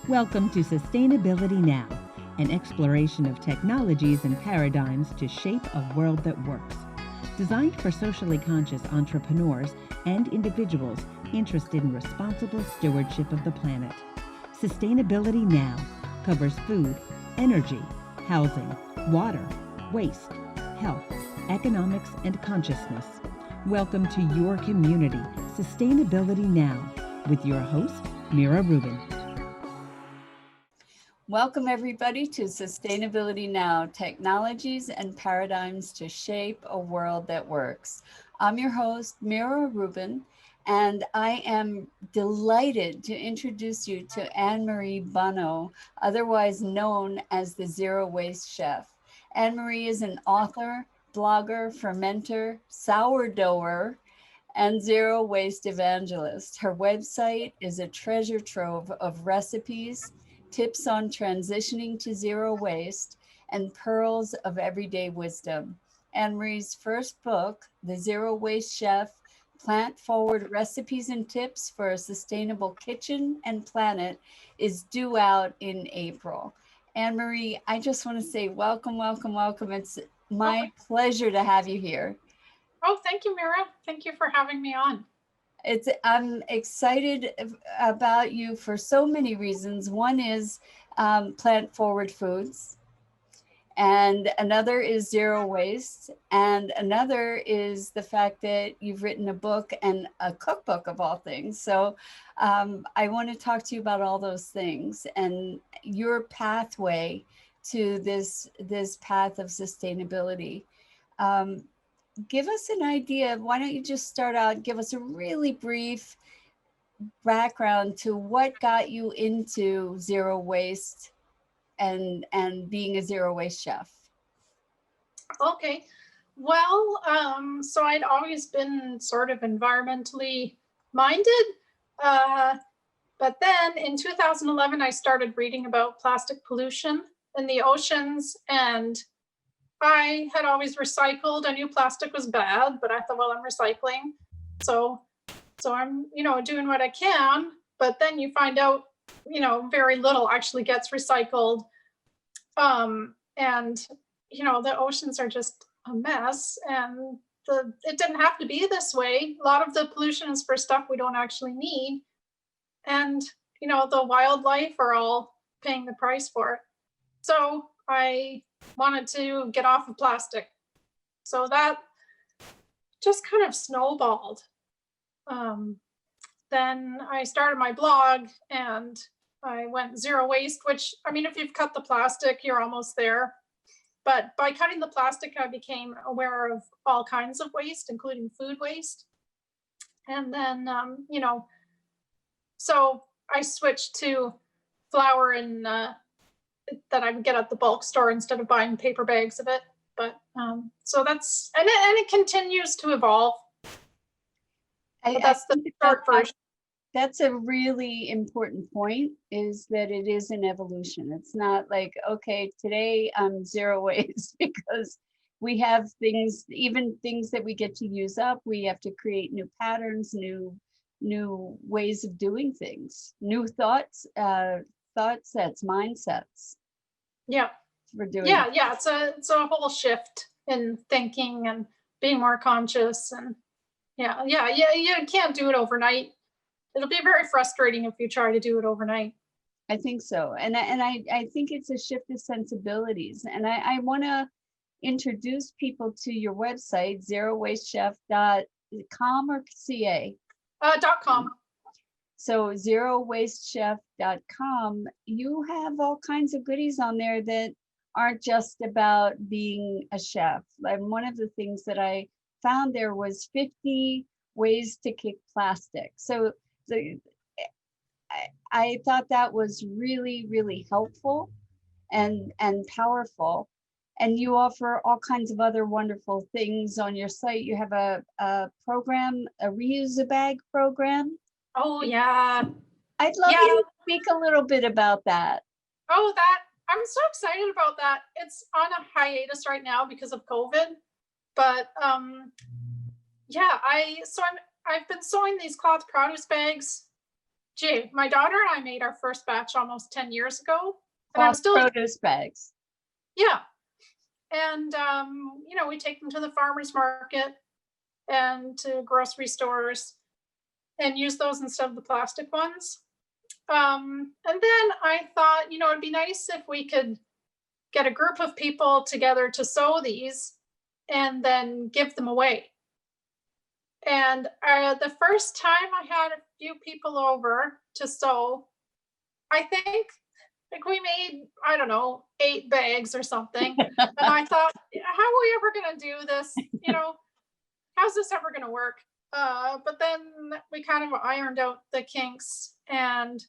Welcome to Sustainability Now, an exploration of technologies and paradigms to shape a world that works. Designed for socially conscious entrepreneurs and individuals interested in responsible stewardship of the planet. Sustainability Now covers food, energy, housing, water, waste, health, economics, and consciousness. Welcome to your community, Sustainability Now, with your host, Mira Rubin. Welcome everybody to Sustainability Now, technologies and paradigms to shape a world that works. I'm your host, Mira Rubin, and I am delighted to introduce you to Anne-Marie Bonneau, otherwise known as the Zero Waste Chef. Anne-Marie is an author, blogger, fermenter, sourdough-er, and zero waste evangelist. Her website is a treasure trove of recipes, tips on transitioning to zero waste, and pearls of everyday wisdom. Anne-Marie's first book, The Zero Waste Chef, Plant-Forward Recipes and Tips for a Sustainable Kitchen and Planet, is due out in April. Anne-Marie, I just want to say welcome, welcome, welcome. It's my pleasure to have you here. Oh, thank you, Mira. Thank you for having me on. I'm excited about you for so many reasons. One is plant-forward foods, and another is zero waste, and another is the fact that you've written a book and a cookbook of all things. So I want to talk to you about all those things and your pathway to this path of sustainability. Give us an idea. Why don't you just start out, give us a really brief background to what got you into zero waste and being a zero waste chef? Okay. Well, so I'd always been sort of environmentally minded. But then in 2011, I started reading about plastic pollution in the oceans, and I had always recycled. I knew plastic was bad, but I thought, well, I'm recycling. So I'm, doing what I can, but then you find out, very little actually gets recycled. And, the oceans are just a mess, and it didn't have to be this way. A lot of the pollution is for stuff we don't actually need. And, the wildlife are all paying the price for it. So I wanted to get off of plastic. So that just kind of snowballed. Then I started my blog and I went zero waste, which, if you've cut the plastic, you're almost there. But by cutting the plastic, I became aware of all kinds of waste, including food waste. And then, so I switched to flour and that I would get at the bulk store instead of buying paper bags of it. But so that's, and it continues to evolve. That's the short version. That's a really important point, is that it is an evolution. It's not like, okay, today I'm zero waste, because we have things, even things that we get to use up, we have to create new patterns, new ways of doing things, new thought sets, mindsets. Yeah. For doing yeah. It's a whole shift in thinking and being more conscious, and yeah. You can't do it overnight. It'll be very frustrating if you try to do it overnight. I think so, and I think it's a shift of sensibilities, and I want to introduce people to your website, zerowastechef.com or .ca. .com. So zerowastechef.com, you have all kinds of goodies on there that aren't just about being a chef. And one of the things that I found there was 50 ways to kick plastic. So I thought that was really, really helpful and powerful. And you offer all kinds of other wonderful things on your site. You have a program, a reuse a bag program. Oh, yeah. I'd love you to speak a little bit about that. Oh, I'm so excited about that. It's on a hiatus right now because of COVID. But I've been sewing these cloth produce bags gee, my daughter and I made our first batch almost 10 years ago. And I'm Cloth still, produce bags. yeah. And, we take them to the farmer's market and to grocery stores and use those instead of the plastic ones. And then I thought, it'd be nice if we could get a group of people together to sew these and then give them away. And the first time I had a few people over to sew, I think we made, I don't know, 8 bags or something. And I thought, how are we ever going to do this? How's this ever going to work? But then we kind of ironed out the kinks, and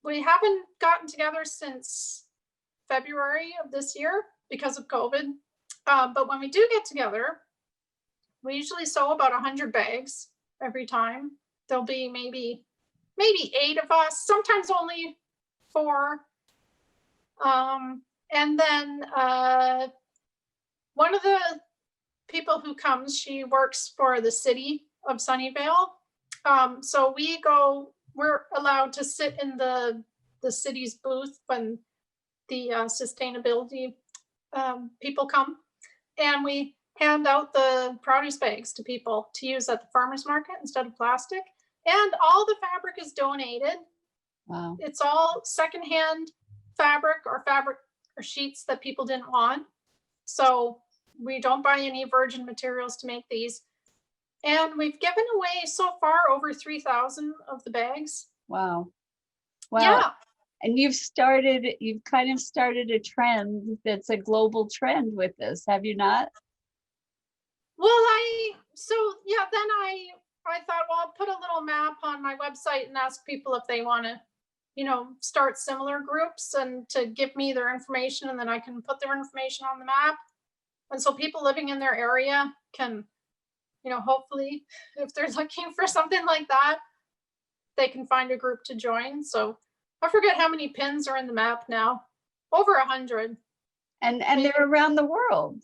we haven't gotten together since February of this year because of COVID. But when we do get together, we usually sew about 100 bags every time. There'll be maybe 8 of us, sometimes only 4. And then one of the people who comes, she works for the city of Sunnyvale. So we're allowed to sit in the city's booth when the sustainability people come, and we hand out the produce bags to people to use at the farmer's market instead of plastic. And all the fabric is donated. Wow. It's all secondhand fabric or sheets that people didn't want. So we don't buy any virgin materials to make these. And we've given away so far over 3,000 of the bags. Wow. Yeah. And you've kind of started a trend that's a global trend with this, have you not? Well, then I thought, well, I'll put a little map on my website and ask people if they want to, start similar groups and to give me their information, and then I can put their information on the map. And so people living in their area can, hopefully, if they're looking for something like that, they can find a group to join. So I forget how many pins are in the map now. Over 100. And they're around the world.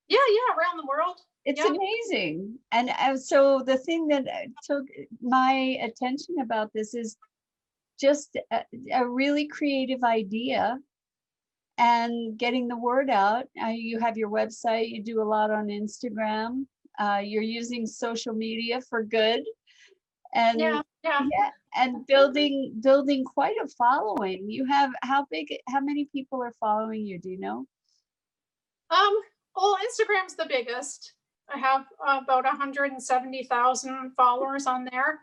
Yeah, around the world. It's amazing. And so the thing that took my attention about this is just a really creative idea and getting the word out. You have your website, you do a lot on Instagram. You're using social media for good. And and building quite a following. You have, how many people are following you? Do you know? Well, Instagram's the biggest. I have about 170,000 followers on there.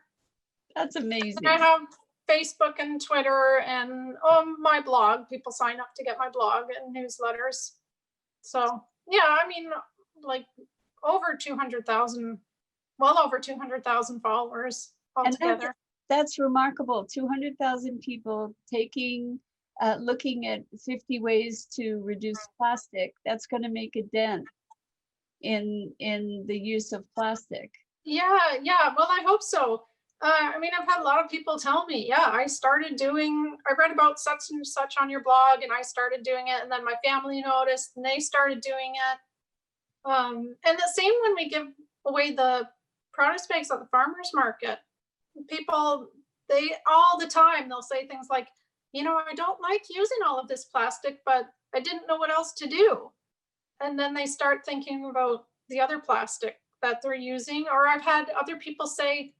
That's amazing. And I have Facebook and Twitter and my blog. People sign up to get my blog and newsletters. So like over 200,000, well over 200,000 followers altogether. And that's remarkable. 200,000 people looking at 50 ways to reduce plastic. That's going to make a dent in the use of plastic. Yeah. Well, I hope so. I've had a lot of people tell me, I read about such and such on your blog and I started doing it. And then my family noticed and they started doing it. And the same when we give away the produce bags at the farmer's market. People, all the time, they'll say things like, I don't like using all of this plastic, but I didn't know what else to do. And then they start thinking about the other plastic that they're using. Or I've had other people say,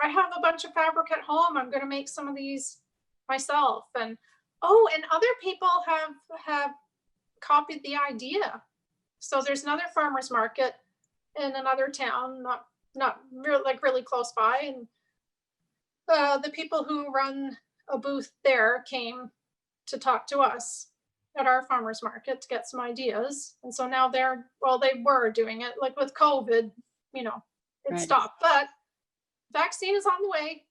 I have a bunch of fabric at home. I'm going to make some of these myself. And other people have copied the idea. So there's another farmer's market in another town, not really close by. And the people who run a booth there came to talk to us at our farmers market to get some ideas. And so now they were doing it, like with COVID, it stopped, but vaccine is on the way.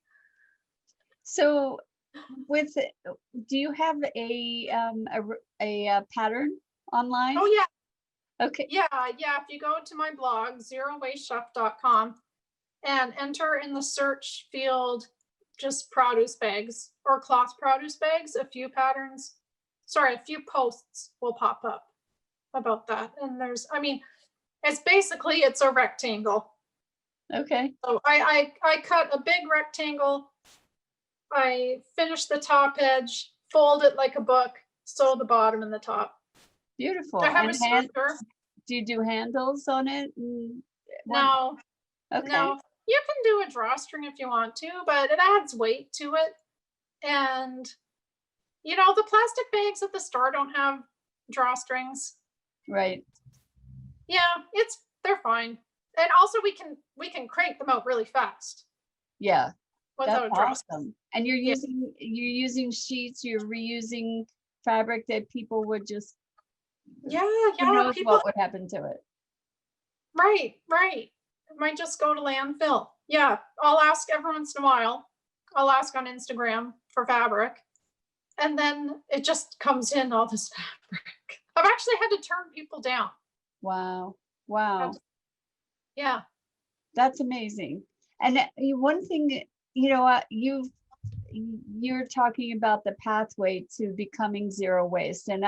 So do you have a pattern online? Oh yeah. Okay. Yeah. If you go to my blog, zerowastechef.com, and enter in the search field just produce bags or cloth produce bags, a few posts will pop up about that. And it's a rectangle. Okay. So I cut a big rectangle I finish the top edge, fold it like a book, sew the bottom and the top. Beautiful. I have And a serger. do you do handles on it? No, Okay. no. You can do a drawstring if you want to, but it adds weight to it. And the plastic bags at the store don't have drawstrings. Right. Yeah, they're fine. And also we can crank them out really fast. Yeah. Without That's a drawstring. awesome. And you're using sheets, you're reusing fabric that people would just, who knows what would happen to it. Right. It might just go to landfill. Yeah, I'll ask every once in a while. I'll ask on Instagram for fabric. And then it just comes in all this fabric. I've actually had to turn people down. Wow. Yeah. That's amazing. And one thing, you're talking about the pathway to becoming zero waste. And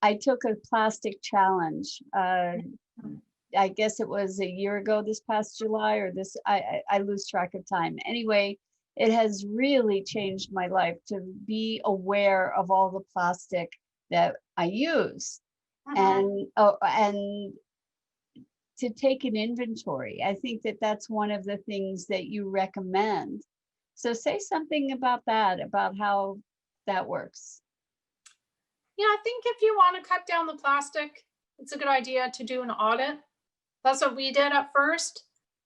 I took a plastic challenge. I guess it was a year ago, this past July, or I lose track of time. Anyway, it has really changed my life to be aware of all the plastic that I use, and to take an inventory. I think that that's one of the things that you recommend. So say something about that, about how that works. Yeah, I think if you want to cut down the plastic, it's a good idea to do an audit. That's what we did at first.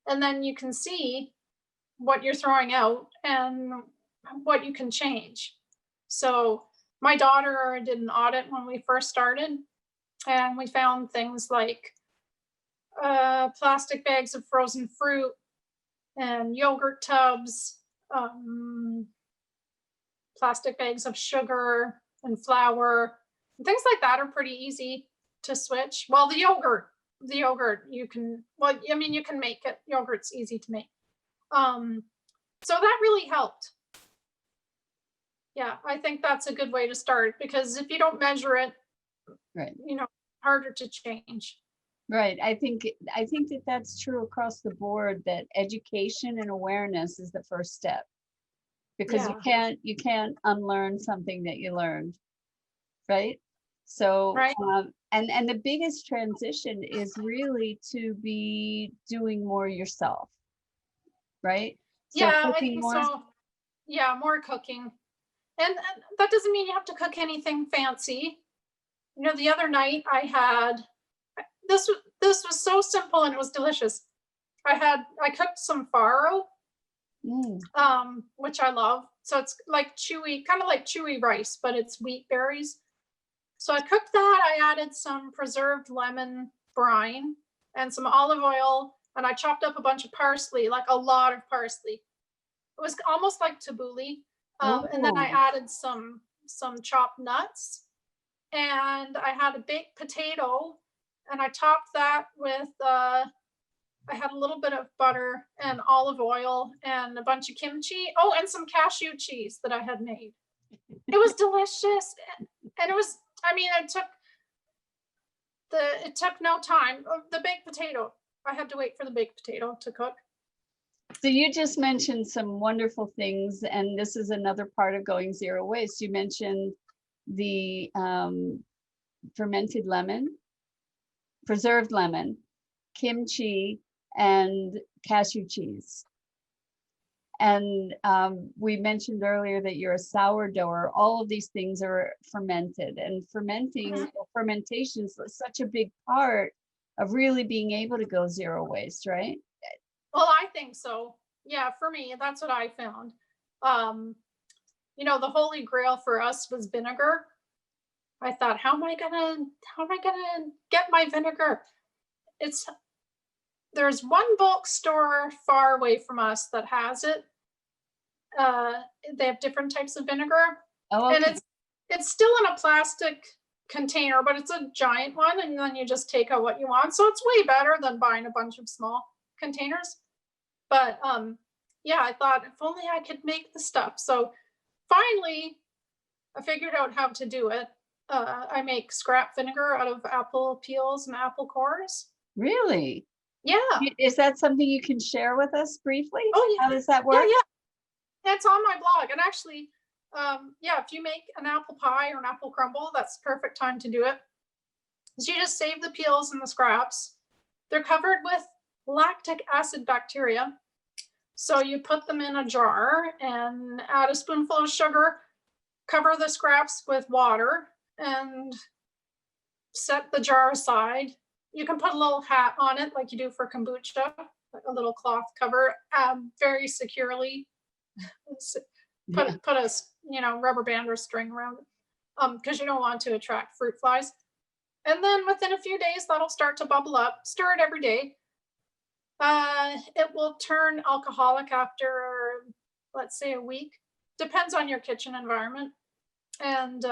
And then you can see what you're throwing out and what you can change. So my daughter did an audit when we first started, and we found things like plastic bags of frozen fruit and yogurt tubs, plastic bags of sugar and flour, and things like that are pretty easy to switch. Well, the yogurt you can, you can make it. Yogurt's easy to make. So that really helped. Yeah, I think that's a good way to start, because if you don't measure it, right, harder to change. Right. I think that that's true across the board, that education and awareness is the first step, because you can't unlearn something that you learned. Right. So, right. And the biggest transition is really to be doing more yourself. Right. So yeah, cooking I think more. so. Yeah, more cooking. And that doesn't mean you have to cook anything fancy. The other night I had, this was so simple and it was delicious. I cooked some farro, which I love. So it's like chewy, kind of like chewy rice, but it's wheat berries. So I cooked that. I added some preserved lemon brine and some olive oil, and I chopped up a bunch of parsley, like a lot of parsley. It was almost like tabbouleh. And then I added some chopped nuts, and I had a baked potato, and I topped that with I had a little bit of butter and olive oil and a bunch of kimchi. Oh, and some cashew cheese that I had made. It was delicious, and it was. It took no time. The baked potato, I had to wait for the baked potato to cook. So you just mentioned some wonderful things, and this is another part of going zero waste. You mentioned the fermented lemon, preserved lemon, kimchi, and cashew cheese. And we mentioned earlier that you're a sourdough-er. All of these things are fermented, and fermentation is such a big part of really being able to go zero waste, right? Well, I think so. Yeah, for me, that's what I found. The holy grail for us was vinegar. I thought, how am I gonna get my vinegar? There's one bulk store far away from us that has it. They have different types of vinegar. Oh, okay. And it's still in a plastic container, but it's a giant one, and then you just take out what you want. So it's way better than buying a bunch of small containers. But I thought, if only I could make the stuff. So finally, I figured out how to do it. I make scrap vinegar out of apple peels and apple cores. Really? Yeah. Is that something you can share with us briefly? Oh, yeah. How does that work? It's on my blog. And actually, yeah, if you make an apple pie or an apple crumble, that's the perfect time to do it. So you just save the peels and the scraps. They're covered with lactic acid bacteria. So you put them in a jar and add a spoonful of sugar, cover the scraps with water, and set the jar aside. You can put a little hat on it like you do for kombucha, like a little cloth cover, very securely. Put a rubber band or string around it, because you don't want to attract fruit flies. And then within a few days, that'll start to bubble up. Stir it every day. It will turn alcoholic after, let's say, a week. Depends on your kitchen environment. And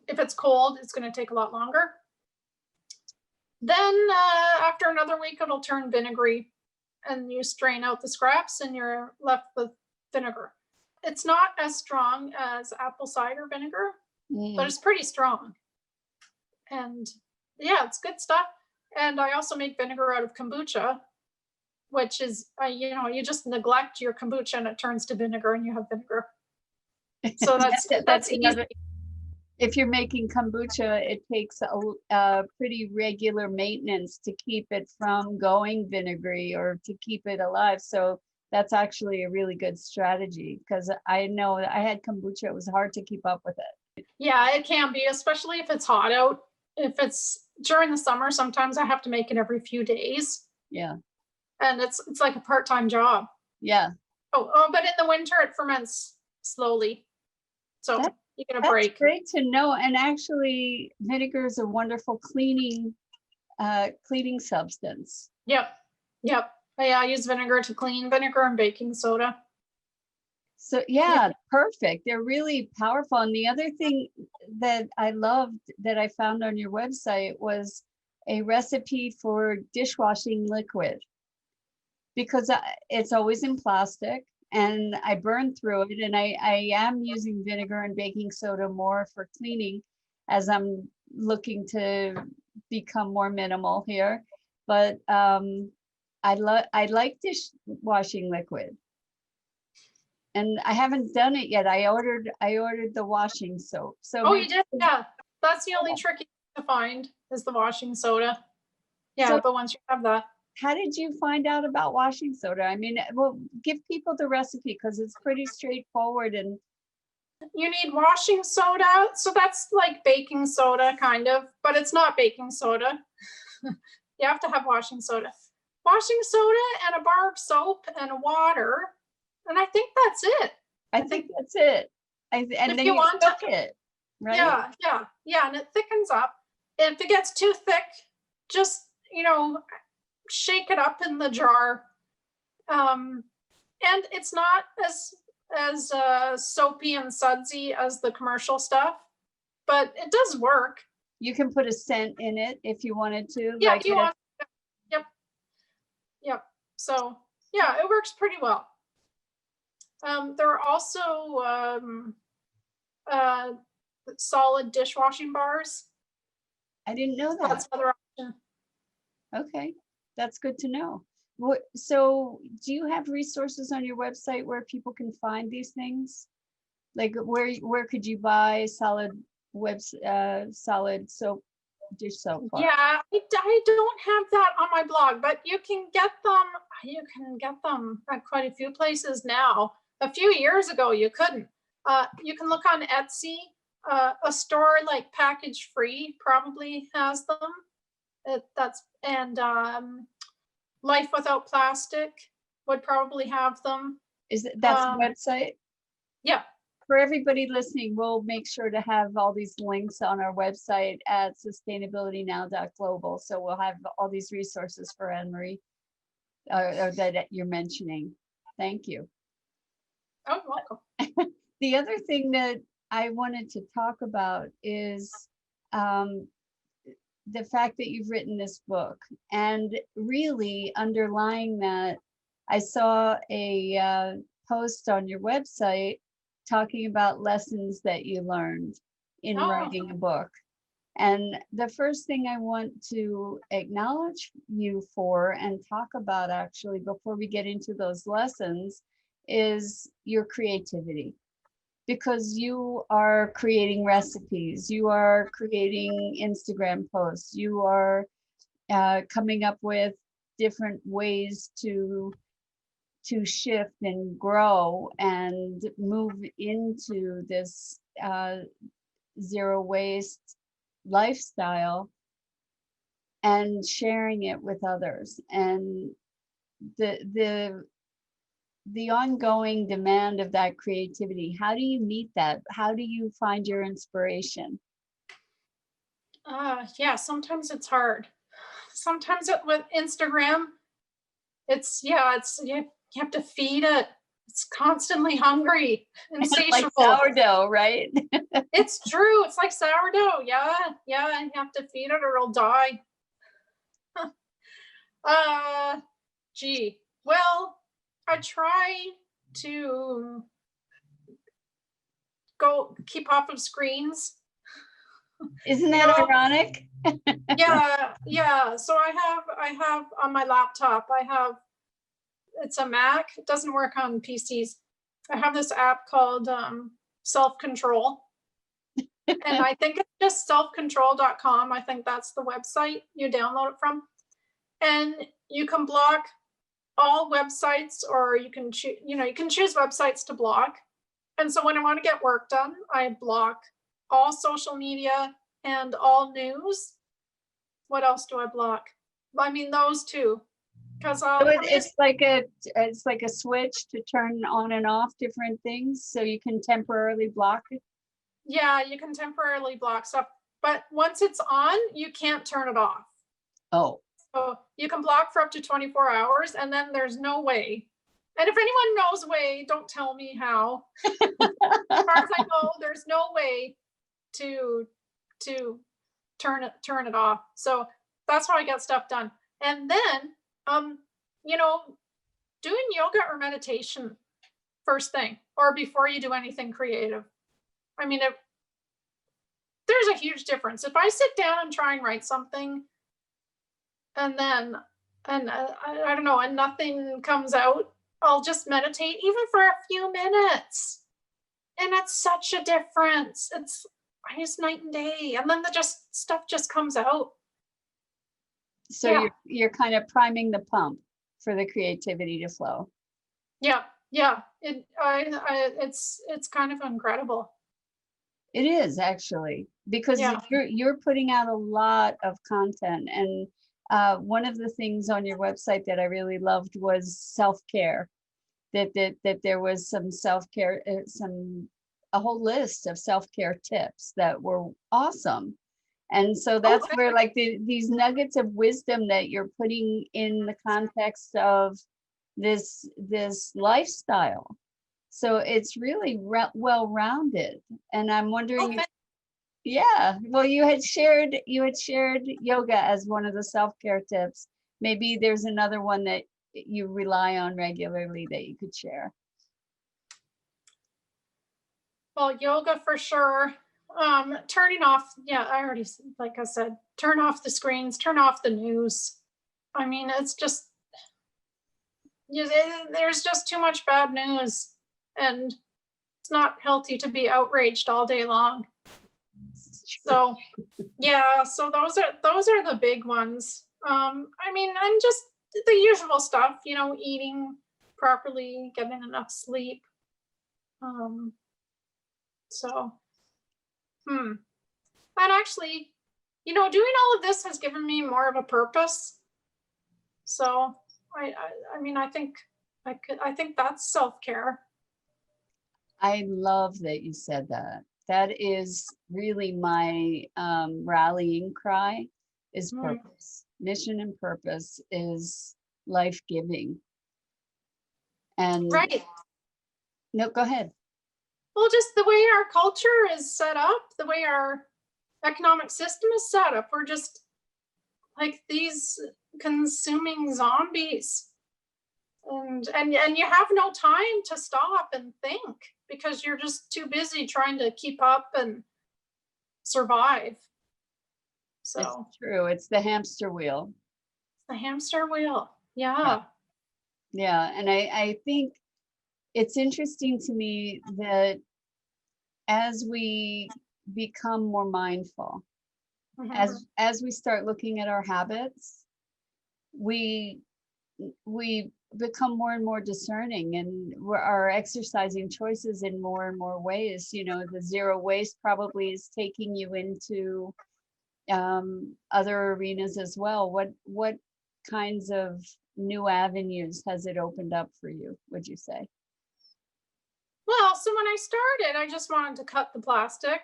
if it's cold, it's going to take a lot longer. Then after another week, it'll turn vinegary, and you strain out the scraps and you're left with vinegar. It's not as strong as apple cider vinegar, but it's pretty strong. And yeah, it's good stuff. And I also make vinegar out of kombucha, which is, you just neglect your kombucha and it turns to vinegar and you have vinegar. So that's another. If you're making kombucha, it takes a pretty regular maintenance to keep it from going vinegary or to keep it alive. So that's actually a really good strategy, because I know that I had kombucha. It was hard to keep up with it. Yeah, it can be, especially if it's hot out. If it's during the summer, sometimes I have to make it every few days. Yeah. And it's like a part-time job. Yeah. Oh, but in the winter it ferments slowly. So you get a break. That's great to know. And actually, vinegar is a wonderful cleaning substance. Yep. I use vinegar to clean, vinegar and baking soda. So yeah, perfect. They're really powerful. And the other thing that I loved that I found on your website was a recipe for dishwashing liquid, because it's always in plastic and I burn through it. And I am using vinegar and baking soda more for cleaning as I'm looking to become more minimal here. But I like dishwashing liquid. And I haven't done it yet. I ordered the washing soap. So you did? Yeah. That's the only tricky to find is the washing soda. Yeah, so, but once you have that. How did you find out about washing soda? I mean, well, give people the recipe because it's pretty straightforward. And you need washing soda. So that's like baking soda kind of, but it's not baking soda. You have to have washing soda. Washing soda and a bar of soap and water. And I think that's it. I think that's it. And then you want to cook it, right? Yeah. And it thickens up. If it gets too thick, just, shake it up in the jar. And it's not as soapy and sudsy as the commercial stuff, but it does work. You can put a scent in it if you wanted to. Yeah, like if you want. Yep. So yeah, it works pretty well. There are also solid dishwashing bars. I didn't know that. That's another option. Okay, that's good to know. So do you have resources on your website where people can find these things? Like where could you buy solid soap, dish soap? Yeah, I don't have that on my blog, but you can get them. You can get them at quite a few places now. A few years ago, you couldn't. You can look on Etsy. A store like Package Free probably has them. Life Without Plastic would probably have them. That's a website? Yeah. For everybody listening, we'll make sure to have all these links on our website at sustainabilitynow.global. So we'll have all these resources for Anne-Marie that you're mentioning. Thank you. Oh, welcome. The other thing that I wanted to talk about is the fact that you've written this book, and really underlying that, I saw a post on your website talking about lessons that you learned in writing a book. And the first thing I want to acknowledge you for and talk about actually before we get into those lessons is your creativity, because you are creating recipes, you are creating Instagram posts, you are coming up with different ways to shift and grow and move into this zero waste lifestyle, and sharing it with others. And the ongoing demand of that creativity, how do you meet that? How do you find your inspiration? Yeah, sometimes it's hard. Sometimes with Instagram, you have to feed it. It's constantly hungry, insatiable. Like sourdough, right? It's true. It's like sourdough. Yeah, you have to feed it or it'll die. Gee, well, I try to go keep off of screens. Isn't that ironic? Yeah. So I have on my laptop, it's a Mac. It doesn't work on PCs. I have this app called Self-Control. And I think it's just selfcontrol.com. I think that's the website you download it from. And you can block all websites, or you can choose websites to block. And so when I want to get work done, I block all social media and all news. What else do I block? I mean, those two. Because it's like a switch to turn on and off different things, so you can temporarily block it. Yeah, you can temporarily block stuff, but once it's on, you can't turn it off. Oh. So you can block for up to 24 hours, and then there's no way. And if anyone knows a way, don't tell me how. As far as I know, there's no way to turn it off. So that's how I get stuff done. And then, doing yoga or meditation first thing, or before you do anything creative. I mean, there's a huge difference. If I sit down and try and write something, and then, I don't know, and nothing comes out, I'll just meditate even for a few minutes. And it's such a difference. It's night and day. And then stuff just comes out. So you're kind of priming the pump for the creativity to flow. Yeah. It's kind of incredible. It is, actually, because you're putting out a lot of content. And one of the things on your website that I really loved was self-care, that there was some self-care, a whole list of self-care tips that were awesome. And so that's where like these nuggets of wisdom that you're putting in the context of this lifestyle. So it's really well-rounded. And I'm wondering, well, you had shared yoga as one of the self-care tips. Maybe there's another one that you rely on regularly that you could share. Well, yoga for sure. Turning off, I already, like I said, turn off the screens, turn off the news. I mean, it's just, there's just too much bad news, and it's not healthy to be outraged all day long. So, so those are the big ones. I mean, and just the usual stuff, eating properly, getting enough sleep. And actually, doing all of this has given me more of a purpose. So I mean, I think that's self-care. I love that you said that. That is really my rallying cry, is purpose. Mission and purpose is life-giving. And no, go ahead. Well, just the way our culture is set up, the way our economic system is set up, we're just like these consuming zombies. And you have no time to stop and think, because you're just too busy trying to keep up and survive. So it's true. It's the hamster wheel. The hamster wheel. Yeah. And I think it's interesting to me that as we become more mindful, as we start looking at our habits, we become more and more discerning, and are exercising choices in more and more ways. You know, the zero waste probably is taking you into other arenas as well. What kinds of new avenues has it opened up for you, would you say? Well, so when I started, I just wanted to cut the plastic.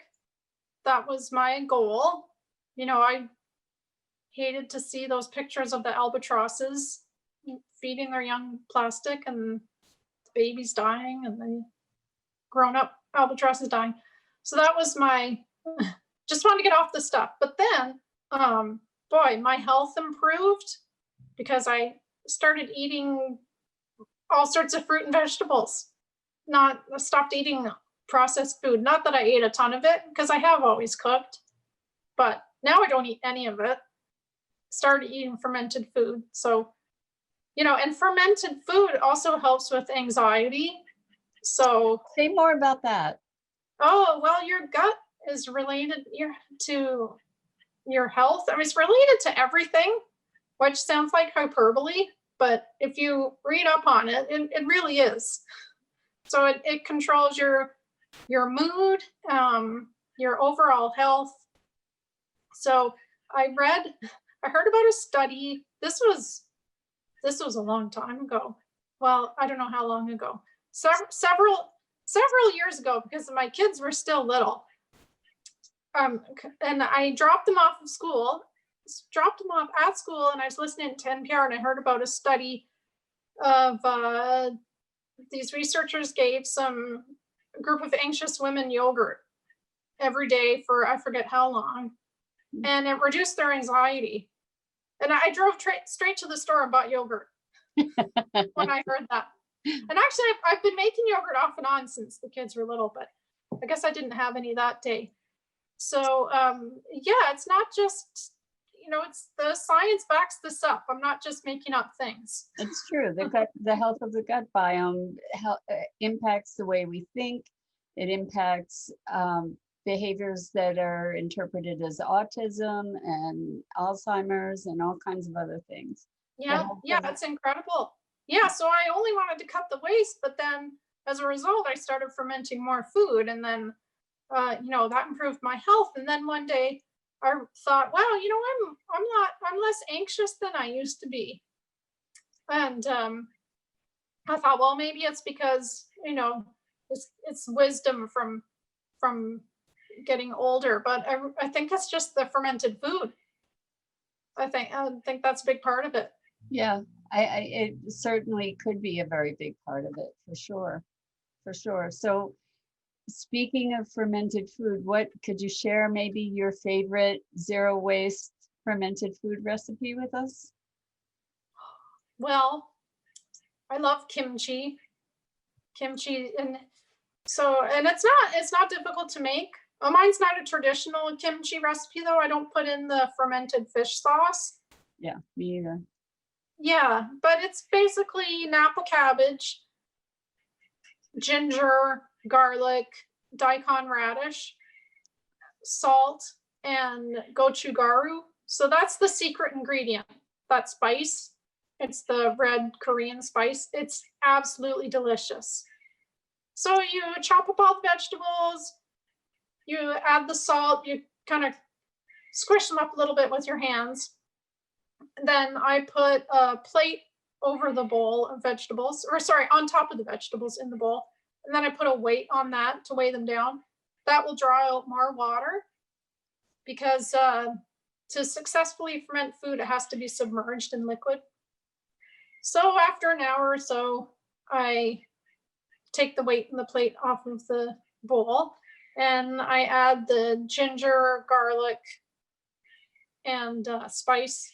That was my goal. You know, I hated to see those pictures of the albatrosses feeding their young plastic and the babies dying and then grown up albatrosses dying. So that was my, just wanted to get off the stuff. But then, boy, my health improved because I started eating all sorts of fruit and vegetables. I stopped eating processed food. Not that I ate a ton of it, because I have always cooked, but now I don't eat any of it. Started eating fermented food. So, you know, and fermented food also helps with anxiety. So say more about that. Oh, well, your gut is related to your health. I mean, it's related to everything, which sounds like hyperbole, but if you read up on it, it really is. So it controls your mood, your overall health. So I heard about a study. This was a long time ago. Well, I don't know how long ago. Several years ago, because my kids were still little. And I dropped them off at school, and I was listening to NPR, and I heard about a study of these researchers gave some group of anxious women yogurt every day for I forget how long, and it reduced their anxiety. And I drove straight to the store and bought yogurt when I heard that. And actually, I've been making yogurt off and on since the kids were little, but I guess I didn't have any that day. So yeah, it's not just, it's the science backs this up. I'm not just making up things. It's true. The health of the gut biome impacts the way we think. It impacts behaviors that are interpreted as autism and Alzheimer's and all kinds of other things. Yeah, it's incredible. Yeah, so I only wanted to cut the waste, but then as a result, I started fermenting more food, and then that improved my health. And then one day I thought, wow, I'm less anxious than I used to be. And I thought, well, maybe it's because, it's wisdom from getting older, but I think it's just the fermented food. I think that's a big part of it. Yeah, it certainly could be a very big part of it, for sure. So speaking of fermented food, what could you share maybe your favorite zero waste fermented food recipe with us? Well, I love kimchi. And it's not difficult to make. Mine's not a traditional kimchi recipe though. I don't put in the fermented fish sauce. Yeah, me either. Yeah, but it's basically Napa cabbage, ginger, garlic, daikon radish, salt, and gochugaru. So that's the secret ingredient, that spice. It's the red Korean spice. It's absolutely delicious. So you chop up all the vegetables, you add the salt, you kind of squish them up a little bit with your hands. Then I put a plate over the bowl of vegetables, on top of the vegetables in the bowl. And then I put a weight on that to weigh them down. That will draw out more water, because to successfully ferment food, it has to be submerged in liquid. So after an hour or so, I take the weight in the plate off of the bowl, and I add the ginger, garlic, and spice.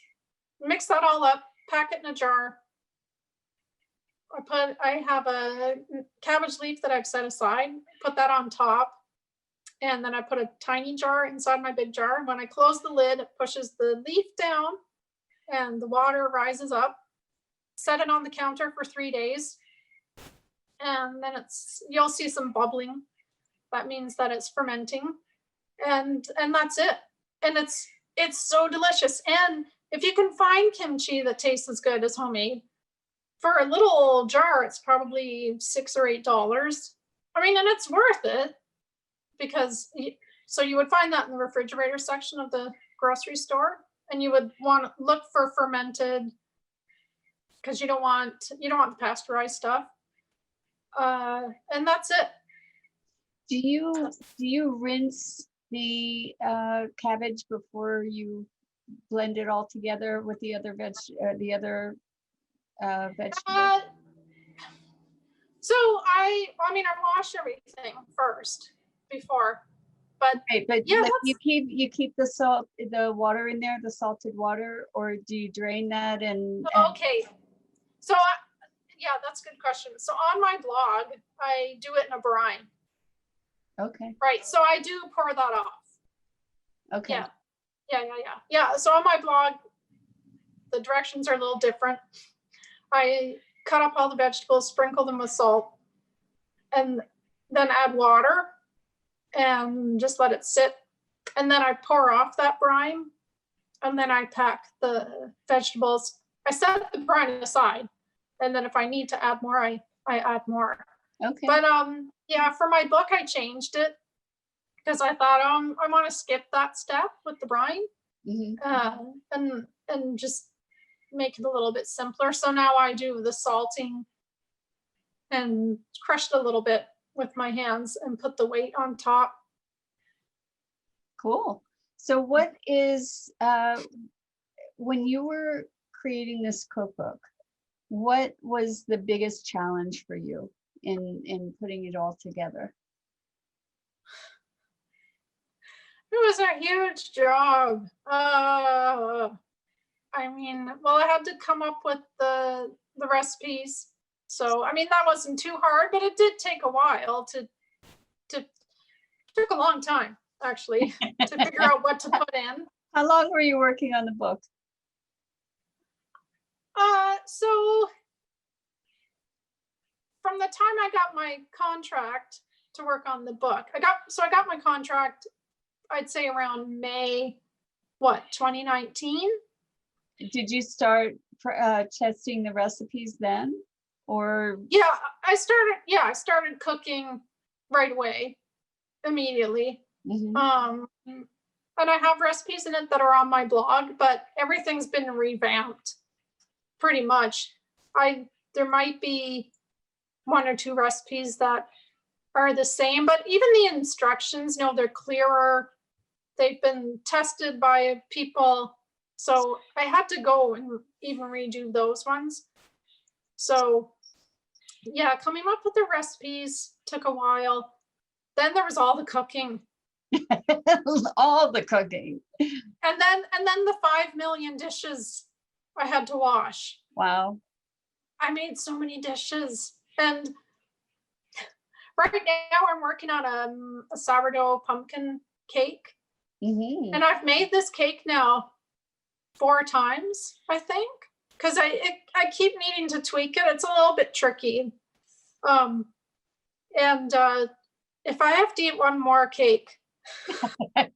Mix that all up, pack it in a jar. I have a cabbage leaf that I've set aside, put that on top, and then I put a tiny jar inside my big jar. When I close the lid, it pushes the leaf down and the water rises up. Set it on the counter for 3 days. and then you'll see some bubbling. That means that it's fermenting, and that's it. And it's so delicious. And if you can find kimchi that tastes as good as homemade, for a little jar, it's probably $6 or $8. I mean, and it's worth it, because so you would find that in the refrigerator section of the grocery store, and you would want to look for fermented, because you don't want the pasteurized stuff. And that's it. Do you rinse the cabbage before you blend it all together with the other vegetables? So I wash everything first before, but right, but yeah, you keep the water in there, the salted water, or do you drain that and okay. So yeah, that's a good question. So on my blog, I do it in a brine. Okay. Right. So I do pour that off. Okay. Yeah. So on my blog, the directions are a little different. I cut up all the vegetables, sprinkle them with salt, and then add water and just let it sit. And then I pour off that brine, and then I pack the vegetables. I set the brine aside, and then if I need to add more, I add more. Okay. But yeah, for my book, I changed it because I thought I want to skip that step with the brine, and just make it a little bit simpler. So now I do the salting and crush it a little bit with my hands and put the weight on top. Cool. So what is when you were creating this cookbook, what was the biggest challenge for you in putting it all together? It was a huge job. I had to come up with the recipes. So, that wasn't too hard, but it did take a while took a long time, actually, to figure out what to put in. How long were you working on the book? So from the time I got my contract to work on the book, I got my contract, I'd say around May, 2019? Did you start testing the recipes then, or? Yeah, I started cooking right away, immediately. And I have recipes in it that are on my blog, but everything's been revamped pretty much. There might be 1 or 2 recipes that are the same, but even the instructions, they're clearer. They've been tested by people. So I had to go and even redo those ones. So yeah, coming up with the recipes took a while. Then there was all the cooking. All the cooking. And then the 5 million dishes I had to wash. Wow. I made so many dishes. And right now I'm working on a sourdough pumpkin cake. And I've made this cake now 4 times, I think, because I keep needing to tweak it. It's a little bit tricky. And if I have to eat one more cake, and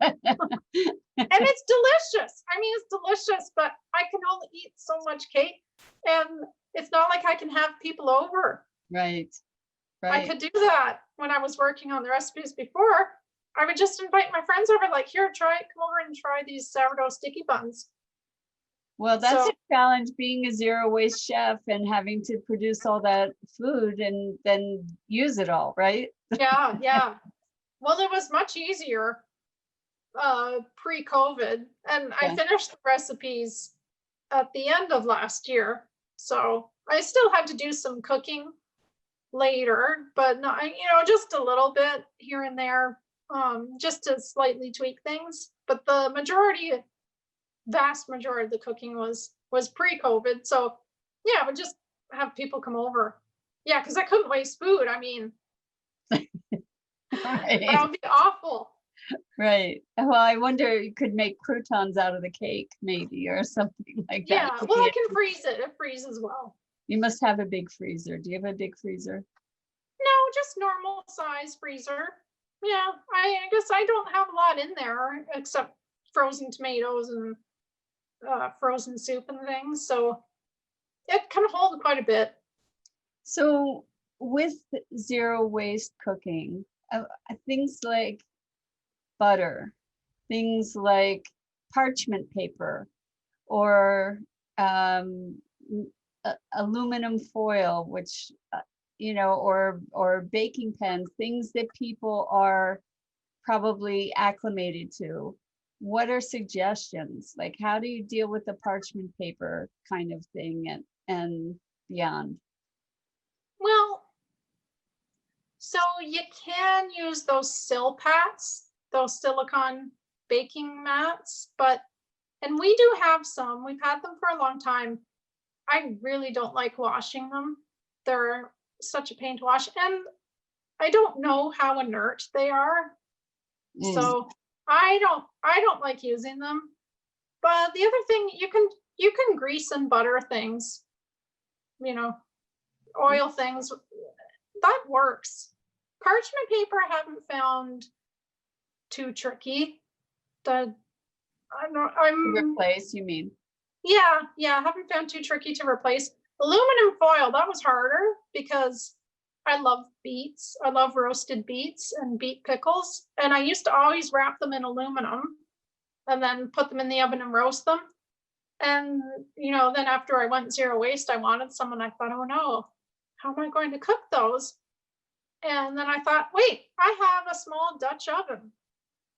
it's delicious. It's delicious, but I can only eat so much cake, and it's not like I can have people over. Right. I could do that when I was working on the recipes before. I would just invite my friends over, like, here, come over and try these sourdough sticky buns. Well, that's a challenge, being a zero waste chef and having to produce all that food and then use it all, right? Yeah. Well, it was much easier pre-COVID, and I finished the recipes at the end of last year. So I still had to do some cooking later, but not, just a little bit here and there, just to slightly tweak things. But the vast majority of the cooking was pre-COVID. So yeah, I would just have people come over. Yeah, because I couldn't waste food. Right. That would be awful. Right. Well, I wonder, you could make croutons out of the cake, maybe, or something like that. Yeah, well, I can freeze it. It freezes well. You must have a big freezer. Do you have a big freezer? No, just normal size freezer. Yeah, I guess I don't have a lot in there except frozen tomatoes and frozen soup and things. So it can hold quite a bit. So with zero waste cooking, things like butter, things like parchment paper, or aluminum foil, which or baking pans, things that people are probably acclimated to. What are suggestions? Like, how do you deal with the parchment paper kind of thing and beyond? Well, so you can use those Silpats, those silicone baking mats, and we do have some. We've had them for a long time. I really don't like washing them. They're such a pain to wash, and I don't know how inert they are. So I don't like using them. But the other thing, you can grease and butter things, oil things. That works. Parchment paper I haven't found too tricky. Replace, you mean? Yeah, I haven't found too tricky to replace. Aluminum foil, that was harder because I love beets. I love roasted beets and beet pickles. And I used to always wrap them in aluminum and then put them in the oven and roast them. And, then after I went zero waste, I wanted some and I thought, oh no, how am I going to cook those? And then I thought, wait, I have a small Dutch oven.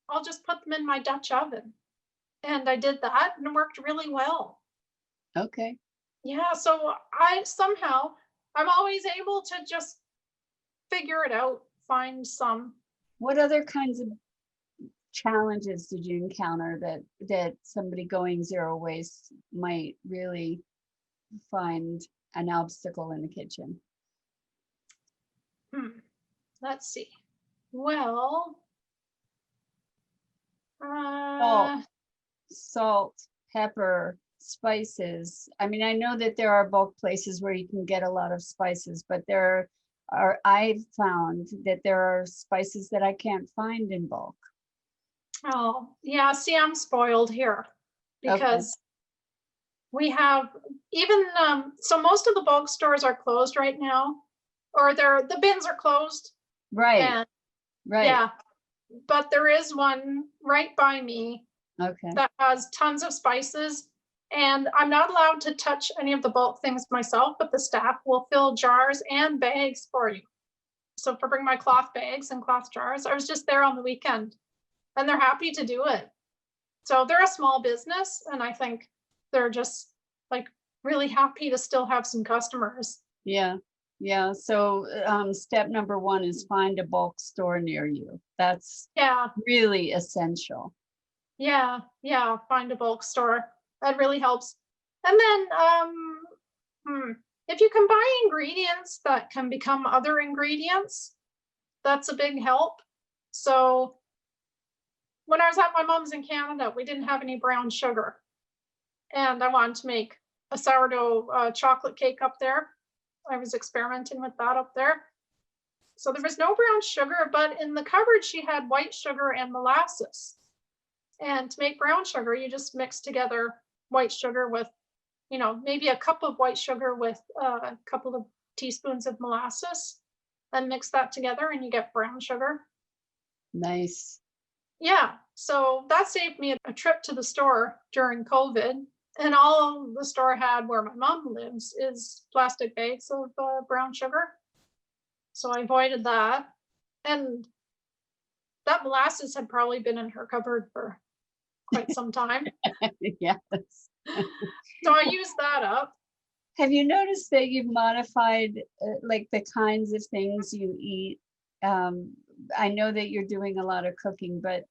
I'll just put them in my Dutch oven. And I did that and it worked really well. Okay. Yeah, so I'm always able to just figure it out, find some. What other kinds of challenges did you encounter that somebody going zero waste might really find an obstacle in the kitchen? Let's see. Well, salt, pepper, spices. I mean, I know that there are bulk places where you can get a lot of spices, but I've found that there are spices that I can't find in bulk. Oh, yeah. See, I'm spoiled here because we have so most of the bulk stores are closed right now, or the bins are closed. Right. Right. Yeah. But there is one right by me that has tons of spices. And I'm not allowed to touch any of the bulk things myself, but the staff will fill jars and bags for you. So if I bring my cloth bags and cloth jars, I was just there on the weekend and they're happy to do it. So they're a small business and I think they're just like really happy to still have some customers. Yeah. Yeah. So step number 1 is find a bulk store near you. That's really essential. Yeah. Find a bulk store. That really helps. And then if you can buy ingredients that can become other ingredients, that's a big help. So when I was at my mom's in Canada, we didn't have any brown sugar. And I wanted to make a sourdough chocolate cake up there. I was experimenting with that up there. So there was no brown sugar, but in the cupboard, she had white sugar and molasses. And to make brown sugar, you just mix together white sugar with, maybe a cup of white sugar with a couple of teaspoons of molasses, and mix that together and you get brown sugar. Nice. Yeah. So that saved me a trip to the store during COVID. And all the store had where my mom lives is plastic bags of brown sugar. So I avoided that. And that molasses had probably been in her cupboard for quite some time. Yes. So I used that up. Have you noticed that you've modified like the kinds of things you eat? I know that you're doing a lot of cooking, but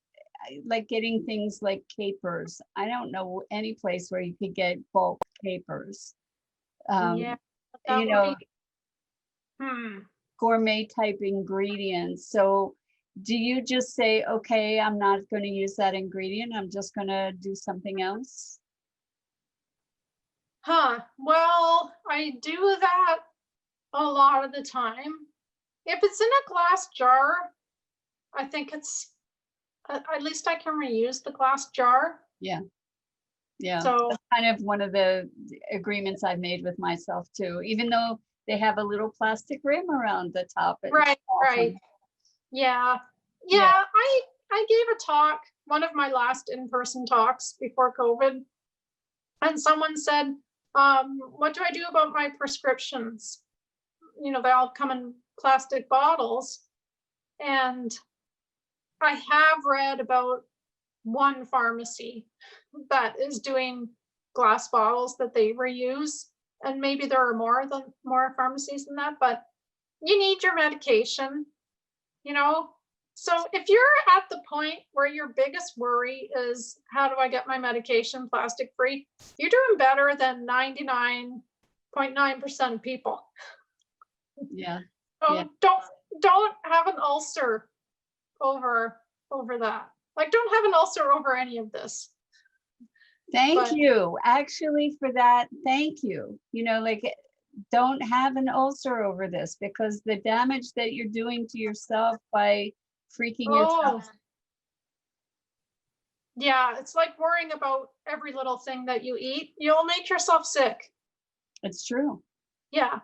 like getting things like capers. I don't know any place where you could get bulk capers. Gourmet type ingredients. So do you just say, okay, I'm not going to use that ingredient, I'm just going to do something else? Well, I do that a lot of the time. if it's in a glass jar, I think it's, at least I can reuse the glass jar. Yeah. Yeah. So That's kind of one of the agreements I've made with myself too, even though they have a little plastic rim around the top. It's right, awesome. right. Yeah. Yeah. I gave a talk, one of my last in-person talks before COVID, and someone said, what do I do about my prescriptions? You know, they all come in plastic bottles. And I have read about one pharmacy that is doing glass bottles that they reuse. And maybe there are more pharmacies than that, but you need your medication, you know? So if you're at the point where your biggest worry is, how do I get my medication plastic free? You're doing better than 99.9% of people. Yeah. So Yeah. don't have an ulcer over that. Like, don't have an ulcer over any of this. Thank you. Actually, for that, thank you. You know, like, don't have an ulcer over this, because the damage that you're doing to yourself by freaking yourself. Yeah, it's like worrying about every little thing that you eat. You'll make yourself sick. It's true. Yeah,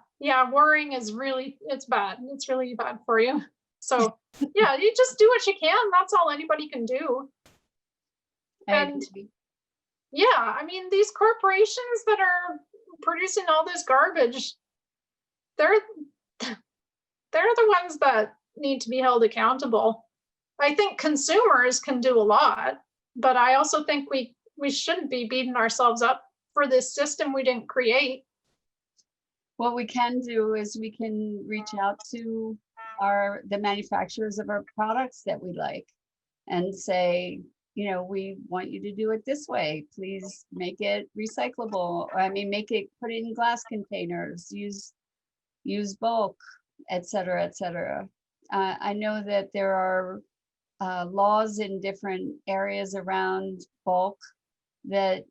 worrying is really, it's bad. It's really bad for you. So yeah, you just do what you can. That's all anybody can do. And yeah, I mean, these corporations that are producing all this garbage, they're the ones that need to be held accountable. I think consumers can do a lot, but I also think we shouldn't be beating ourselves up for this system we didn't create. What we can do is we can reach out to the manufacturers of our products that we like and say, you know, we want you to do it this way. Please make it recyclable. I mean, put it in glass containers, use bulk, et cetera, et cetera. I know that there are laws in different areas around bulk that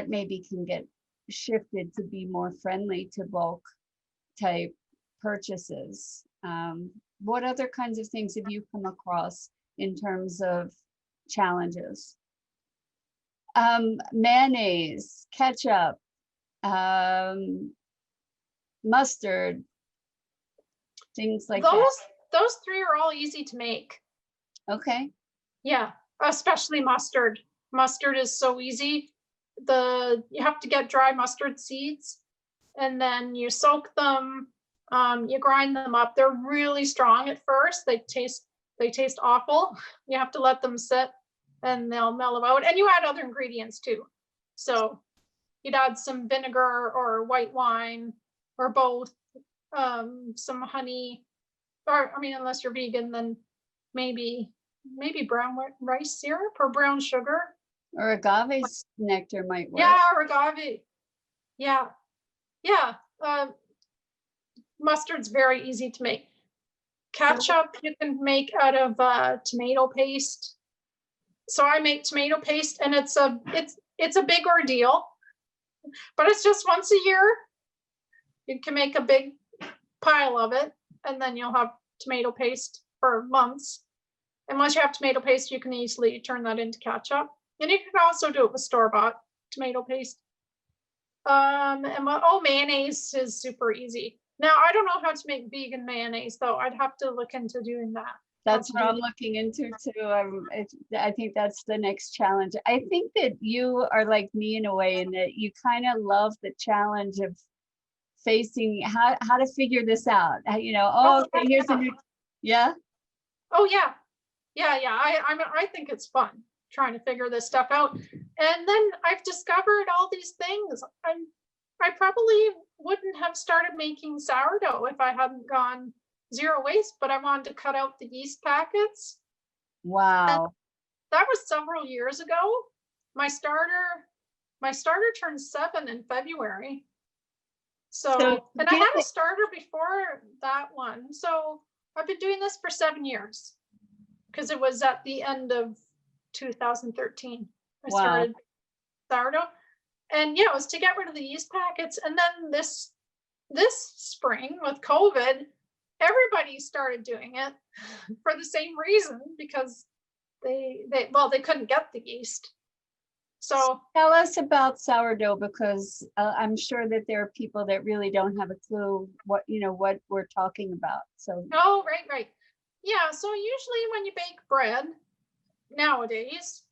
maybe can get shifted to be more friendly to bulk type purchases. What other kinds of things have you come across in terms of challenges? Mayonnaise, ketchup, mustard, things like that. Those three are all easy to make. Okay. Yeah, especially mustard. Mustard is so easy. You have to get dry mustard seeds, and then you soak them. You grind them up. They're really strong at first. They taste awful. You have to let them sit, and they'll mellow out. And you add other ingredients too. So you'd add some vinegar or white wine or both, some honey, or I mean, unless you're vegan, then maybe brown rice syrup or brown sugar. Or agave nectar might work. Yeah, or agave. Yeah. Mustard's very easy to make. Ketchup you can make out of tomato paste. So I make tomato paste, and it's a big ordeal, but it's just once a year. You can make a big pile of it, and then you'll have tomato paste for months. And once you have tomato paste, you can easily turn that into ketchup. And you can also do it with store-bought tomato paste. Mayonnaise is super easy. Now, I don't know how to make vegan mayonnaise, though. I'd have to look into doing that. That's what I'm looking into too. I think that's the next challenge. I think that you are like me in a way, in that you kind of love the challenge of facing how to figure this out. You know, okay, here's a new, yeah. Oh yeah. I think it's fun trying to figure this stuff out. And then I've discovered all these things. I probably wouldn't have started making sourdough if I hadn't gone zero waste, but I wanted to cut out the yeast packets. Wow. And that was several years ago. My starter turned 7 in February. And I had a starter before that one. So I've been doing this for 7 years, because it was at the end of 2013. I started sourdough. And yeah, it was to get rid of the yeast packets. And then this spring with COVID, everybody started doing it for the same reason, because they couldn't get the yeast. So tell us about sourdough, because I'm sure that there are people that really don't have a clue what we're talking about. So oh, right. Yeah, so usually when you bake bread nowadays,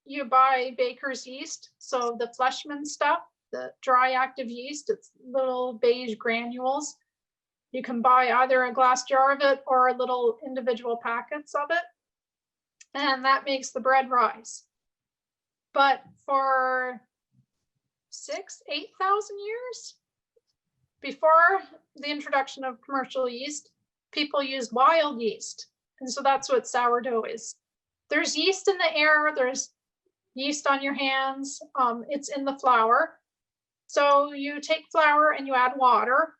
you buy baker's yeast. So the Fleshman stuff, the dry active yeast, it's little beige granules. You can buy either a glass jar of it or little individual packets of it, and that makes the bread rise. But for 8,000 years before the introduction of commercial yeast, people used wild yeast. And so that's what sourdough is. There's yeast in the air, there's yeast on your hands, it's in the flour. So you take flour and you add water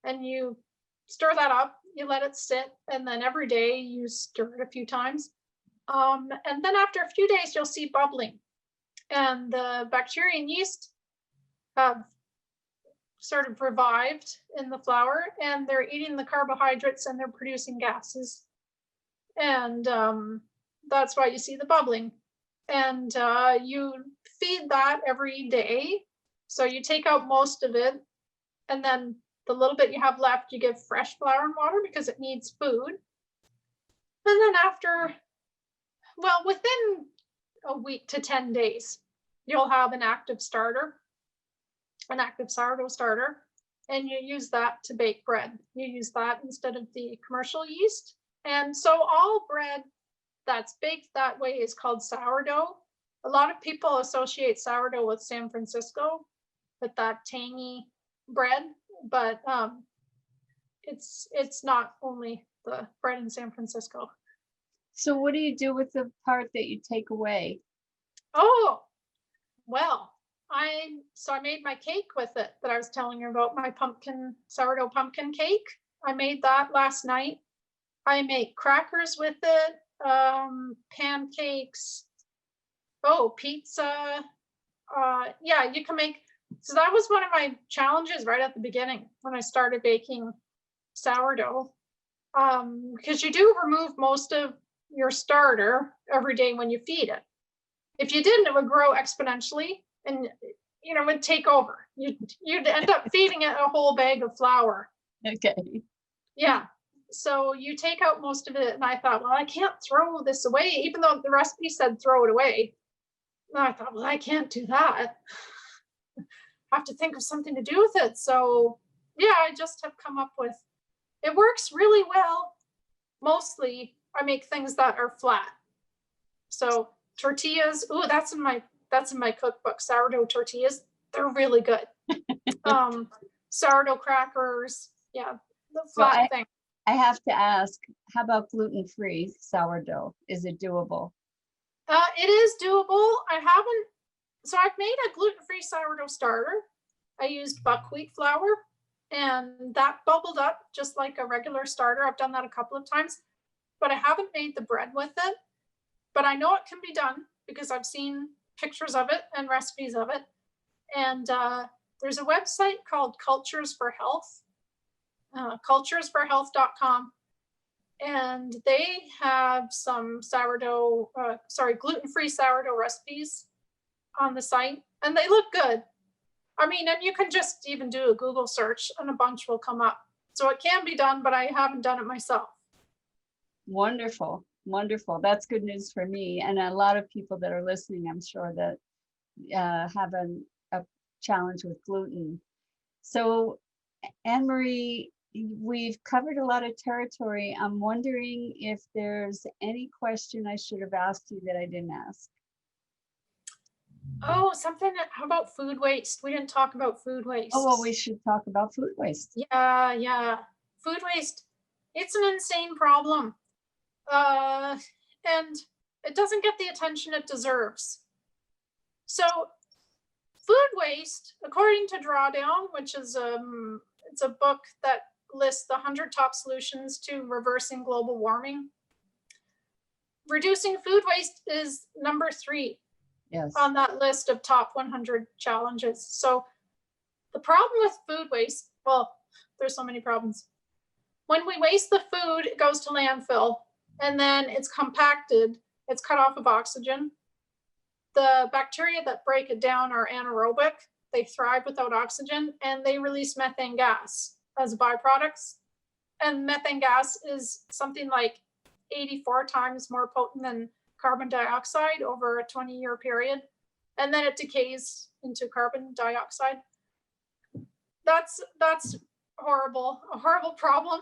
and you stir that up, you let it sit, and then every day you stir it a few times. And then after a few days, you'll see bubbling. And the bacteria and yeast have sort of revived in the flour, and they're eating the carbohydrates and they're producing gases. And that's why you see the bubbling. And you feed that every day. So you take out most of it, and then the little bit you have left, you give fresh flour and water because it needs food. And then within a week to 10 days, you'll have an active sourdough starter, and you use that to bake bread. You use that instead of the commercial yeast. And so all bread that's baked that way is called sourdough. A lot of people associate sourdough with San Francisco, with that tangy bread, but it's not only the bread in San Francisco. So what do you do with the part that you take away? Oh, well, I made my cake with it that I was telling you about, my sourdough pumpkin cake. I made that last night. I make crackers with it, pancakes, pizza. Yeah, you can make. So that was one of my challenges right at the beginning when I started baking sourdough, because you do remove most of your starter every day when you feed it. If you didn't, it would grow exponentially, and it would take over. You'd end up feeding it a whole bag of flour. Okay. Yeah. So you take out most of it, and I thought, well, I can't throw this away, even though the recipe said throw it away. And I thought, well, I can't do that. I have to think of something to do with it. So yeah, I just have come up with, it works really well. Mostly I make things that are flat. So tortillas, that's in my cookbook, sourdough tortillas. They're really good. Sourdough crackers, yeah, the flat thing. I have to ask, how about gluten-free sourdough? Is it doable? It is doable. I've made a gluten-free sourdough starter. I used buckwheat flour, and that bubbled up just like a regular starter. I've done that a couple of times, but I haven't made the bread with it. But I know it can be done because I've seen pictures of it and recipes of it. And there's a website called Cultures for Health, culturesforhealth.com. And they have some gluten-free sourdough recipes on the site, and they look good. I mean, and you can just even do a Google search and a bunch will come up. So it can be done, but I haven't done it myself. Wonderful. Wonderful. That's good news for me. And a lot of people that are listening, I'm sure that have a challenge with gluten. So Anne-Marie, we've covered a lot of territory. I'm wondering if there's any question I should have asked you that I didn't ask. Oh, how about food waste? We didn't talk about food waste. Oh, well, we should talk about food waste. Yeah. Food waste, it's an insane problem. And it doesn't get the attention it deserves. So food waste, according to Drawdown, which is it's a book that lists the 100 top solutions to reversing global warming, reducing food waste is number 3 on that list of top 100 challenges. So the problem with food waste, well, there's so many problems. When we waste the food, it goes to landfill, and then it's compacted. It's cut off of oxygen. The bacteria that break it down are anaerobic. They thrive without oxygen, and they release methane gas as byproducts. And methane gas is something like 84 times more potent than carbon dioxide over a 20-year period. And then it decays into carbon dioxide. That's horrible, a horrible problem.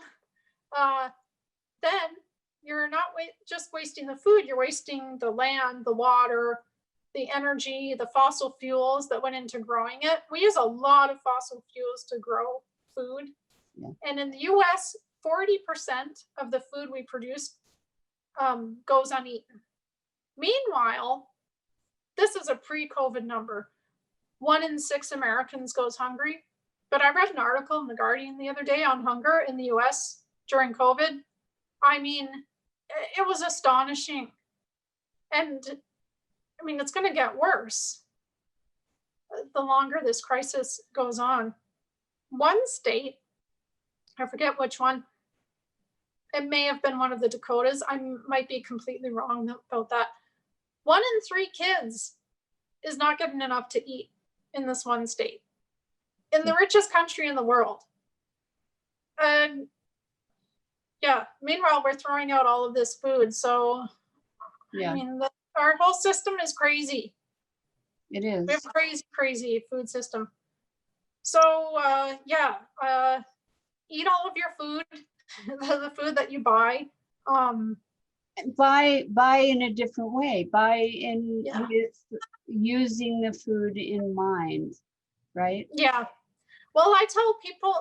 Then you're not just wasting the food, you're wasting the land, the water, the energy, the fossil fuels that went into growing it. We use a lot of fossil fuels to grow food. Yeah. And in the US, 40% of the food we produce goes uneaten. Meanwhile, this is a pre-COVID number. 1 in 6 Americans goes hungry. But I read an article in The Guardian the other day on hunger in the US during COVID. I mean, it was astonishing. And I mean, it's going to get worse the longer this crisis goes on. One state, I forget which one, it may have been one of the Dakotas. I might be completely wrong about that. 1 in 3 kids is not getting enough to eat in this one state, in the richest country in the world. And yeah, meanwhile, we're throwing out all of this food. So, yeah. I mean, our whole system is crazy. It is. We have crazy food system. So, eat all of your food, the food that you buy. Buy in a different way. Buy in with using the food in mind, right? Yeah. Well, I tell people,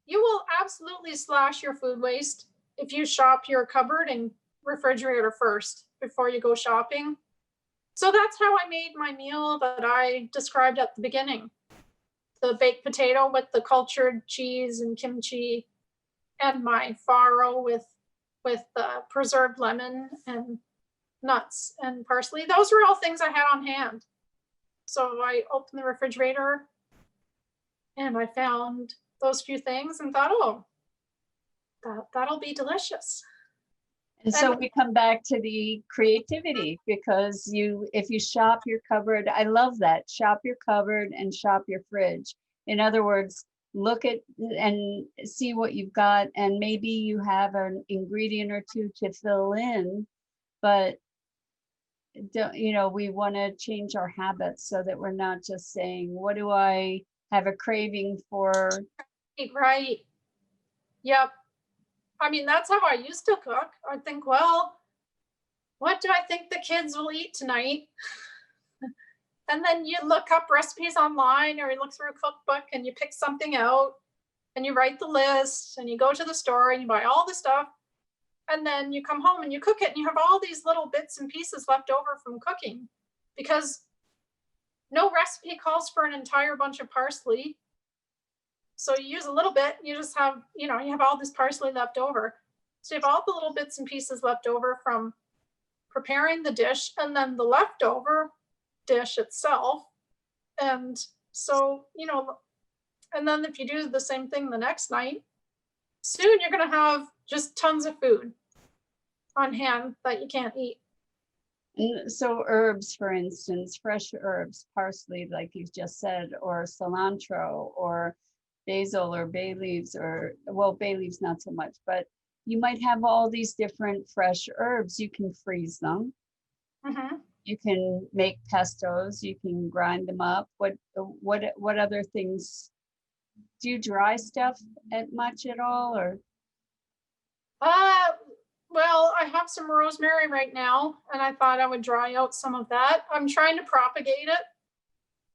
you will absolutely slash your food waste if you shop your cupboard and refrigerator first before you go shopping. So that's how I made my meal that I described at the beginning. The baked potato with the cultured cheese and kimchi, and my farro with the preserved lemon and nuts and parsley. Those were all things I had on hand. So I opened the refrigerator and I found those few things and thought, oh, that'll be delicious. And so we come back to the creativity, because if you shop your cupboard, I love that. Shop your cupboard and shop your fridge. In other words, look at and see what you've got, and maybe you have an ingredient or two to fill in, but we want to change our habits so that we're not just saying, what do I have a craving for? Right. Yep. I mean, that's how I used to cook. I think, well, what do I think the kids will eat tonight? And then you look up recipes online, or you look through a cookbook and you pick something out and you write the list and you go to the store and you buy all the stuff. And then you come home and you cook it and you have all these little bits and pieces left over from cooking, because no recipe calls for an entire bunch of parsley. So you use a little bit, you just have, you have all this parsley left over. So you have all the little bits and pieces left over from preparing the dish, and then the leftover dish itself. And so, and then if you do the same thing the next night, soon you're going to have just tons of food on hand that you can't eat. And so herbs, for instance, fresh herbs, parsley, like you just said, or cilantro, or basil, or bay leaves, bay leaves not so much, but you might have all these different fresh herbs. You can freeze them. Mm-hmm. You can make pestos. You can grind them up. What other things? Do you dry stuff much at all, or? Well, I have some rosemary right now, and I thought I would dry out some of that. I'm trying to propagate it.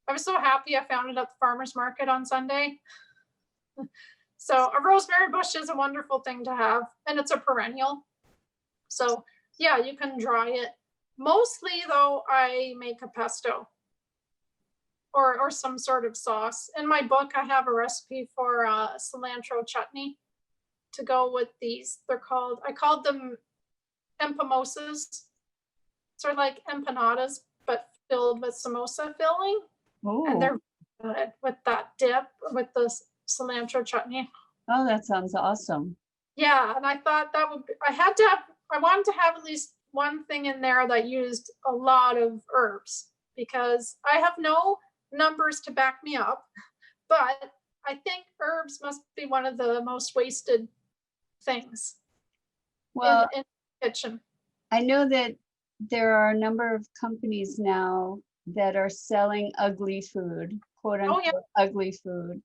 I was so happy I found it at the farmer's market on Sunday. So a rosemary bush is a wonderful thing to have, and it's a perennial. So yeah, you can dry it. Mostly though, I make a pesto or some sort of sauce. In my book, I have a recipe for cilantro chutney to go with these. I called them empamosas. Sort of like empanadas, but filled with samosa filling. Ooh. And they're good with that dip, with the cilantro chutney. Oh, that sounds awesome. Yeah, and I thought that would be, I wanted to have at least one thing in there that used a lot of herbs, because I have no numbers to back me up, but I think herbs must be one of the most wasted things Well, in the kitchen. I know that there are a number of companies now that are selling ugly food, quote Oh yeah, unquote, ugly food.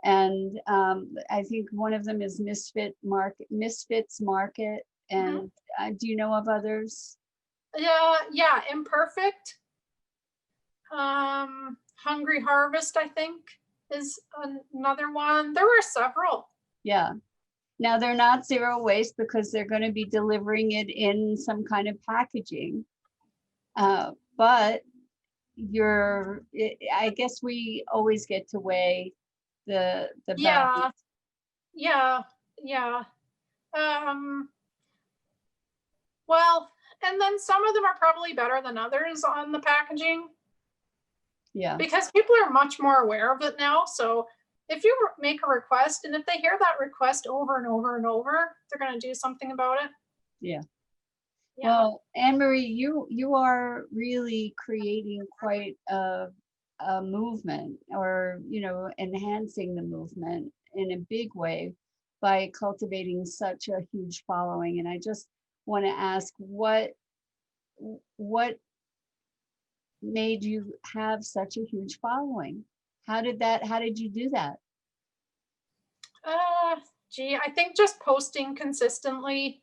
And I think one of them is Misfits Market. And do you know of others? yeah, imperfect. Hungry Harvest, I think, is another one. There were several. Yeah. Now they're not zero waste because they're going to be delivering it in some kind of packaging. But I guess we always get to weigh the Yeah, balance. yeah. Well, and then some of them are probably better than others on the packaging. Yeah. Because people are much more aware of it now. So if you make a request, and if they hear that request over and over and over, they're going to do something about it. Yeah. Yeah. Well, Anne-Marie, you are really creating quite a movement, or enhancing the movement in a big way by cultivating such a huge following. And I just want to ask, what made you have such a huge following? How did you do that? I think just posting consistently,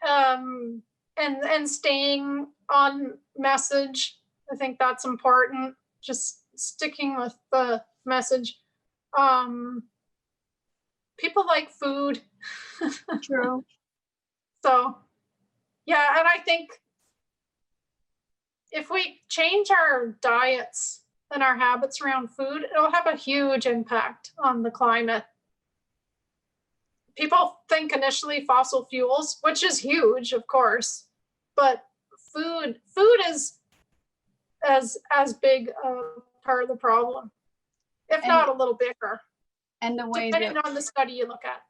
and staying on message. I think that's important. Just sticking with the message. People like food. True. So yeah, and I think if we change our diets and our habits around food, it'll have a huge impact on the climate. People think initially fossil fuels, which is huge, of course, but food is as big a part of the problem, if not a little bigger. And the way depending on the study you look at.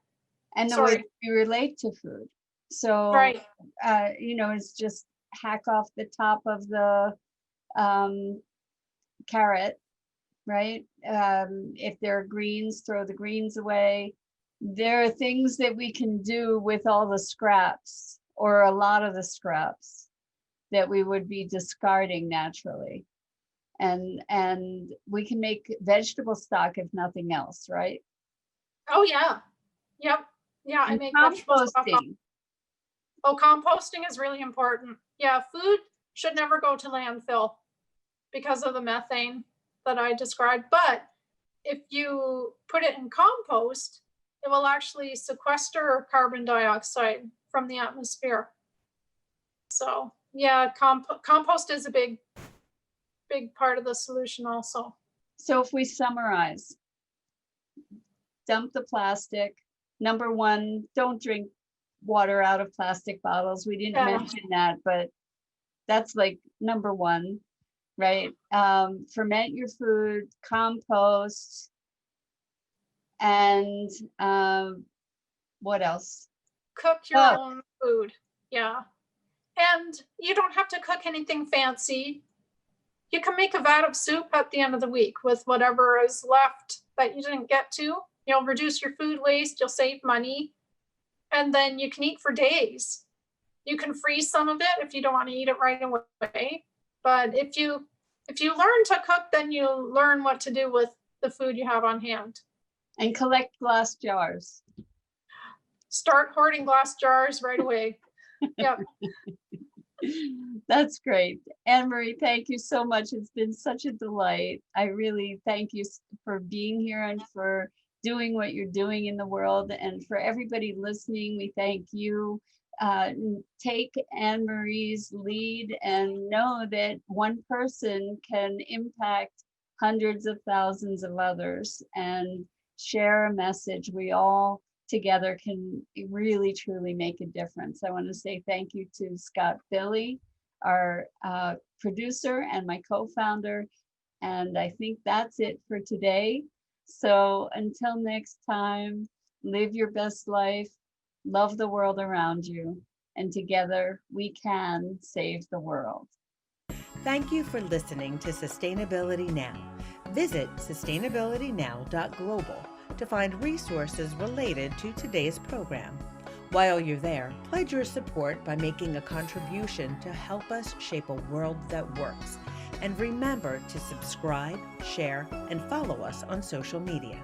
And the way we relate to food. So, right. It's just hack off the top of the carrot, right? If there are greens, throw the greens away. There are things that we can do with all the scraps, or a lot of the scraps, that we would be discarding naturally. And we can make vegetable stock, if nothing else, right? Oh yeah. Yep. Yeah, and I make vegetable stock. Oh, composting is really important. Yeah, food should never go to landfill because of the methane that I described. But if you put it in compost, it will actually sequester carbon dioxide from the atmosphere. So yeah, compost is a big part of the solution also. So if we summarize, dump the plastic. Number one, don't drink water out of plastic bottles. We didn't mention that, but that's like number one, right? Ferment your food, compost, and what else? Cook your own food. Yeah. And you don't have to cook anything fancy. You can make a vat of soup at the end of the week with whatever is left that you didn't get to. You'll reduce your food waste, you'll save money, and then you can eat for days. You can freeze some of it if you don't want to eat it right away. But if you learn to cook, then you'll learn what to do with the food you have on hand. And collect glass jars. Start hoarding glass jars right away. Yep. That's great. Anne-Marie, thank you so much. It's been such a delight. I really thank you for being here and for doing what you're doing in the world. And for everybody listening, we thank you. Take Anne-Marie's lead and know that one person can impact hundreds of thousands of others and share a message. We all together can really truly make a difference. I want to say thank you to Scott Billy, our producer and my co-founder. And I think that's it for today. So until next time, live your best life, love the world around you, and together we can save the world. Thank you for listening to Sustainability Now. Visit sustainabilitynow.global to find resources related to today's program. While you're there, pledge your support by making a contribution to help us shape a world that works. And remember to subscribe, share, and follow us on social media.